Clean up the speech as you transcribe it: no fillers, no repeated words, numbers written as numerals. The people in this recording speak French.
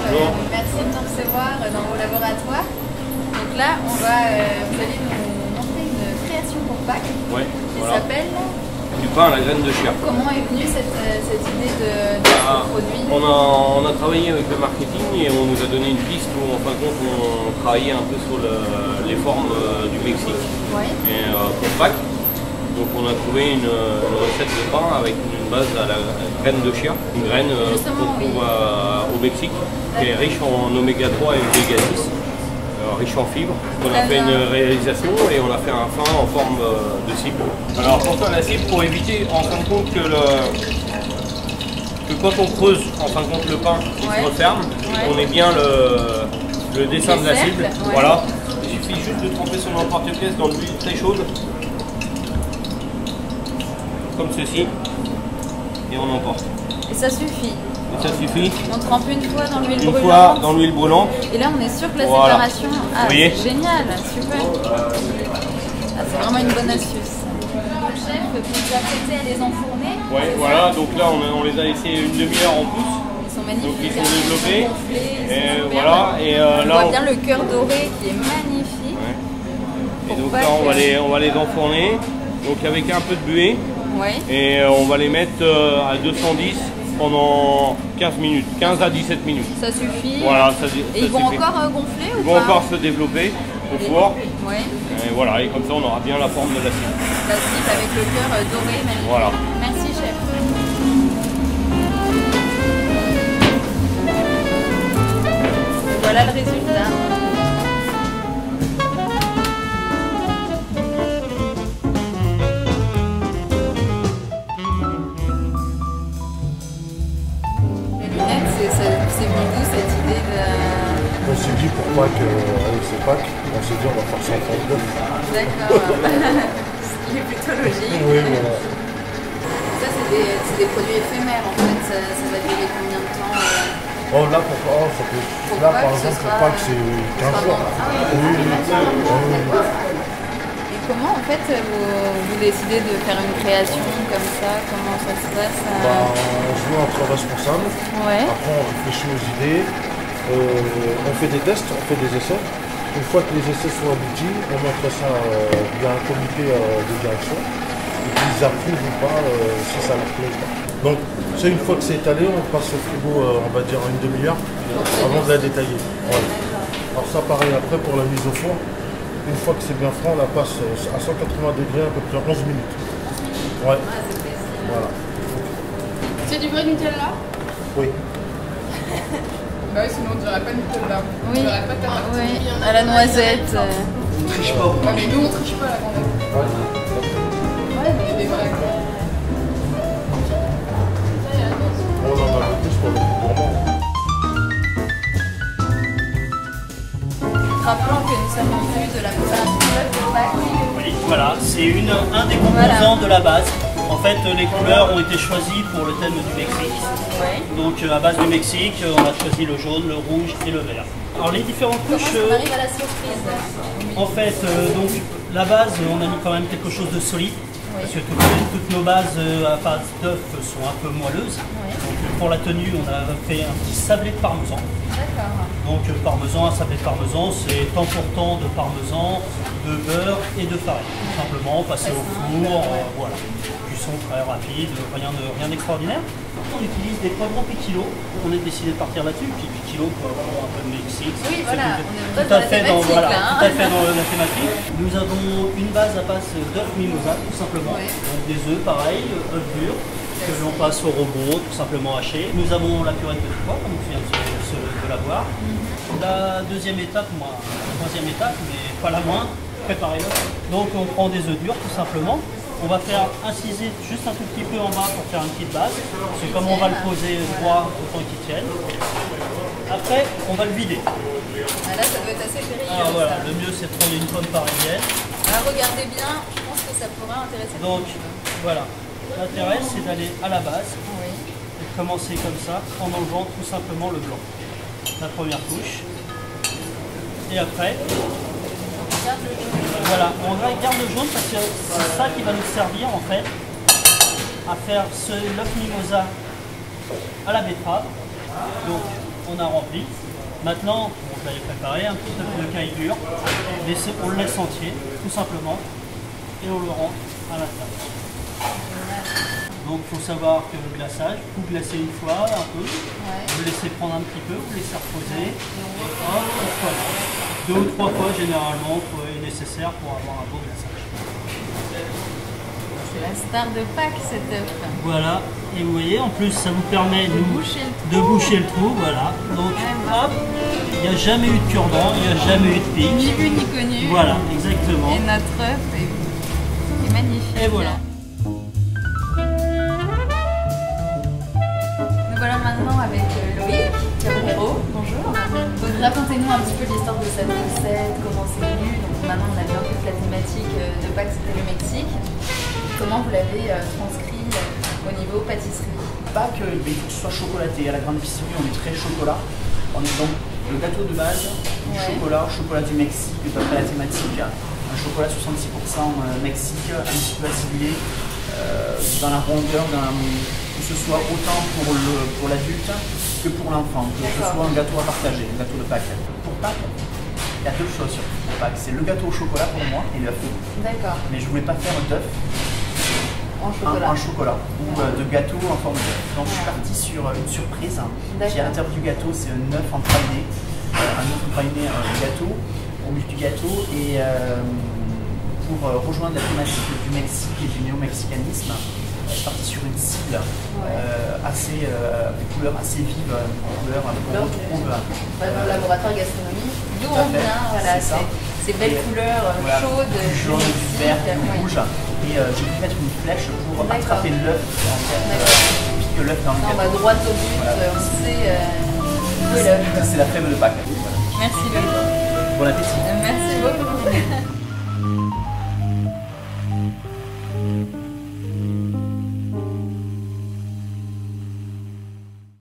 Bonjour. Merci de nous recevoir dans vos laboratoires. Donc là, vous allez nous montrer une création pour Pâques qui s'appelle du pain à la graine de chia. Comment est venue cette idée de ce produit? On a travaillé avec le marketing et on nous a donné une piste où en fin de compte on travaillait un peu sur les formes du Mexique et pour Pâques. Donc on a trouvé une recette de pain avec une base à la graine de chia, une graine qu'on trouve au Mexique, qui est riche en oméga 3 et oméga 6, riche en fibres. On a fait une réalisation et on a fait un pain en forme de cible. Alors pour faire la cible, pour éviter en fin de compte que quand on creuse en fin de compte le pain, il se referme, on ait bien le dessin de la cible. Voilà. Il suffit juste de tremper son emporte-pièce dans de l'huile très chaude, comme ceci, et on emporte. Et ça suffit. Et ça suffit. On trempe une fois dans l'huile brûlante. Une fois dans l'huile brûlante. Et là on est sûr que la séparation, c'est génial, super. C'est vraiment une bonne astuce. Le chef peut vous apprêter à les enfourner. Oui, voilà, donc là on les a laissés une demi-heure en pouce. Ils sont magnifiques. Donc ils sont développés. Gonflés, et voilà, et on là voit bien le cœur doré qui est magnifique. Et donc là on va les enfourner, donc avec un peu de buée. Et on va les mettre à 210 pendant 15 minutes, 15 à 17 minutes. Ça suffit. Voilà, et ils vont encore gonfler ou pas? Ils vont encore se développer au four. Et voilà, et comme ça on aura bien la forme de la cible. La cible avec le cœur doré, magnifique. Voilà. Merci chef. Voilà le résultat. C'est venu d'où cette idée de... On s'est dit pour Pâques, avec ces Pâques, on s'est dit on va faire ça en forme d'œuf. D'accord. Ce qui est plutôt logique. Oui, voilà. Ça, c'est des produits éphémères en fait. Ça va durer combien de temps Oh, là, par exemple, pour Pâques, c'est 15 jours. Et comment en fait vous décidez de faire une création comme ça? Comment ça se passe? On se met entre responsables. Après, on réfléchit aux idées. On fait des tests, on fait des essais. Une fois que les essais sont aboutis, on montre ça via un comité de direction. Et puis ils approuvent ou pas si ça leur plaît ou pas. Donc, c'est une fois que c'est étalé, on passe au frigo, on va dire une demi-heure avant de la détailler. Alors ça, pareil, après pour la mise au four. Une fois que c'est bien froid, on la passe à 180 degrés à peu près 11 minutes. Voilà. C'est du vrai Nutella? Oui. Bah oui, sinon on dirait pas Nutella. Oui. On dirait pas ta à la noisette. On triche pas. Mais nous on triche pas la grande. Mais c'est vrai. On en a plus pour le gourmand. Rappelons que nous sommes en vue de la préparation de Pâques. Oui, voilà, c'est un des composants de la base. En fait, les couleurs ont été choisies pour le thème du Mexique. Donc à base du Mexique, on a choisi le jaune, le rouge et le vert. Alors les différentes couches... On arrive à la surprise. En fait, donc la base, on a mis quand même quelque chose de solide. Parce que toutes nos bases à base d'œufs sont un peu moelleuses. Donc pour la tenue, on a fait un petit sablé de parmesan. Donc parmesan, un sablé de parmesan, c'est temps pour temps de parmesan, de beurre et de farine. Tout simplement, passer au four, voilà. Cuisson très rapide, rien d'extraordinaire. On utilise des poivrons piquilo. On a décidé de partir là-dessus. Puis piquilo pour un peu de Mexique. Oui, voilà, tout à fait dans la thématique. Nous avons une base à base d'œufs mimosa, tout simplement. Donc des œufs, pareil, œufs durs, que l'on passe au robot, tout simplement haché. Nous avons la purée de pois, comme on vient de la voir. La deuxième étape, la troisième étape, mais pas la moindre, préparer l'œuf. Donc on prend des œufs durs, tout simplement. On va faire inciser juste un tout petit peu en bas pour faire une petite base. C'est comme on va le poser droit autant qu'il tienne. Après, on va le vider. Là, ça doit être assez périlleux. Alors voilà, le mieux c'est de prendre une pomme parisienne. Regardez bien, je pense que ça pourrait intéresser. Donc voilà, l'intérêt c'est d'aller à la base et de commencer comme ça en enlevant tout simplement le blanc. La première couche. Et après, voilà, on garde le jaune parce que c'est ça qui va nous servir en fait à faire l'œuf mimosa à la betterave. Donc on a rempli. Maintenant, on va les préparer un petit peu de caille dure. On le laisse entier, tout simplement, et on le rentre à l'intérieur. Donc il faut savoir que le glaçage, vous glacez une fois un peu, vous laissez prendre un petit peu, vous laissez reposer, hop, voilà. 2 ou 3 fois généralement est nécessaire pour avoir un beau glaçage. C'est la star de Pâques cet œuf. Voilà, et vous voyez en plus ça vous permet de boucher le trou, voilà. Donc hop, il n'y a jamais eu de cure-dent, il n'y a jamais eu de pique. Ni vu ni connu. Voilà, exactement. Et notre œuf est magnifique. Et voilà. Nous voilà maintenant avec Loïc Cabrero. Bonjour. Donc racontez-nous un petit peu l'histoire de cette recette, comment c'est venu. Donc maintenant on a bien vu que la thématique de Pâques c'était le Mexique. Comment vous l'avez transcrit au niveau pâtisserie? Pâques, il faut que ce soit chocolaté. À la grande épicerie, on est très chocolat. On est donc le gâteau de base, du chocolat du Mexique, d'après la thématique. Un chocolat 66% Mexique, un petit peu acidulé, dans la rondeur, que ce soit autant pour l'adulte que pour l'enfant, que ce soit un gâteau à partager, un gâteau de Pâques. Pour Pâques, il y a 2 choses sur Pâques. C'est le gâteau au chocolat pour moi et l'œuf. D'accord. Mais je ne voulais pas faire d'œuf en chocolat ou de gâteau en forme d'œuf. Donc je suis parti sur une surprise qui à l'intérieur du gâteau, c'est un œuf en praliné, gâteau, au milieu du gâteau, et pour rejoindre la thématique du Mexique et du néo-mexicanisme, je suis parti sur une cible des couleurs assez vives, des couleurs qu'on retrouve dans le laboratoire gastronomie, d'où on vient, voilà, ces belles couleurs chaudes, du jaune, du vert, du rouge. Et j'ai pu mettre une flèche pour attraper l'œuf, en fait, pique l'œuf dans le gâteau. On va droit au but, on sait que l'œuf. C'est la fève de Pâques. Merci Loïc. Bon appétit. Merci beaucoup.